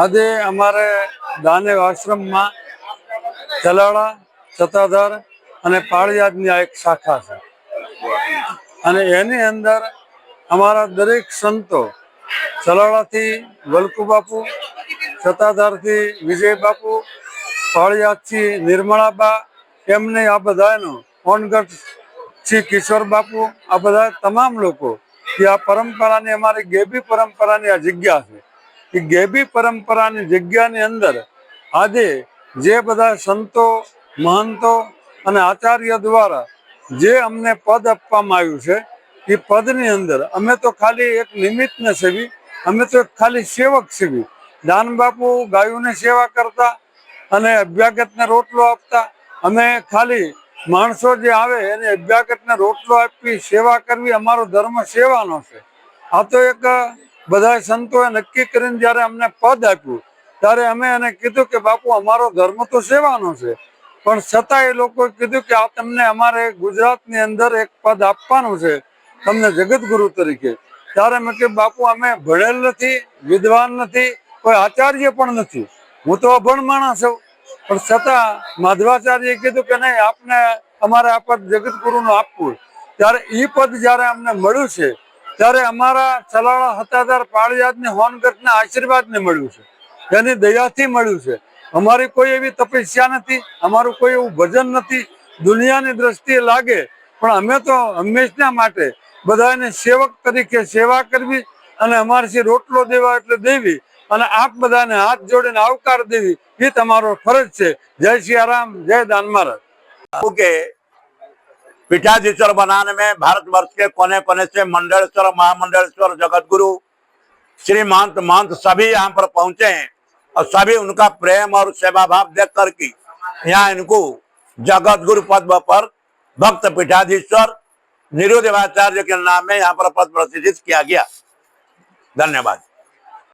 આજે અમારે દાનેવ આશ્રમમાં ચલાળા, સત્તાધાર અને પાળિયાદની આ એક શાખા છે અને એની અંદર અમારા દરેક સંતો ચલાળાથી વલ્કુ બાપુ, સત્તાધારથી વિજય બાપુ, પાળિયાદથી નિર્મળાબા, એમને આ બધાનું ઓનગઢ શ્રી કિશોર બાપુ, આ બધા તમામ લોકો કે આ પરંપરાની અમારી ગેબી પરંપરાની આ જગ્યા છે. એ ગેબી પરંપરાની જગ્યાની અંદર આજે જે બધા સંતો, મહંતો અને આચાર્ય દ્વારા જે અમને પદ આપવામાં આવ્યું છે એ પદની અંદર અમે તો ખાલી એક નિમિત્તને સેવી, અમે તો ખાલી સેવક સેવી. દાન બાપુ ગાયોની સેવા કરતા અને અભ્યાગતને રોટલો આપતા. અમે ખાલી માણસો જે આવે એને અભ્યાગતને રોટલો આપી સેવા કરવી અમારો ધર્મ સેવાનો છે. આ તો એક બધા સંતોએ નક્કી કરીને જ્યારે અમને પદ આપ્યું ત્યારે અમે એને કીધું કે બાપુ અમારો ધર્મ તો સેવાનો છે, પણ છતાં એ લોકોએ કીધું કે આ તમને અમારે ગુજરાતની અંદર એક પદ આપવાનું છે તમને જગતગુરુ તરીકે. ત્યારે મેં કહ્યું બાપુ અમે ભણેલ નથી, વિદ્વાન નથી, કોઈ આચાર્ય પણ નથી, હું તો અભણ માણસ છું, પણ છતાં માધવાચાર્યએ કીધું કે નહીં આપને અમારે આ પદ જગતગુરુનું આપવું. ત્યારે એ પદ જ્યારે અમને મળ્યું છે ત્યારે અમારા ચલાળા, હતાધાર, પાળિયાદને હોનગઢના આશીર્વાદને મળ્યું છે, એની દયાથી મળ્યું છે. અમારી કોઈ એવી તપસ્યા નથી, અમારું કોઈ એવું ભજન નથી, દુનિયાની દ્રષ્ટિએ લાગે પણ અમે તો હંમેશના માટે બધાને સેવક તરીકે સેવા કરવી અને અમારે રોટલો દેવા એટલે દેવી અને આપ બધાને હાથ જોડીને આવકાર દેવી એ તમારો ફરજ છે. જય સિયારામ, જય દાન महाराज। के पीठाधीश्वर बनाने में भारतवर्ष के कोने कोने से मंडलेश्वर, महामंडलेश्वर, जगतगुरु, श्री महंत महंत सभी यहाँ पर पहुंचे हैं और सभी उनका प्रेम और सेवा भाव देख कर के यहाँ इनको जगतगुरु पद पर भक्त पीठाधीश्वर निरुदेवाचार्य के नाम में यहाँ पर पद प्रसिद्ध किया गया। धन्यवाद।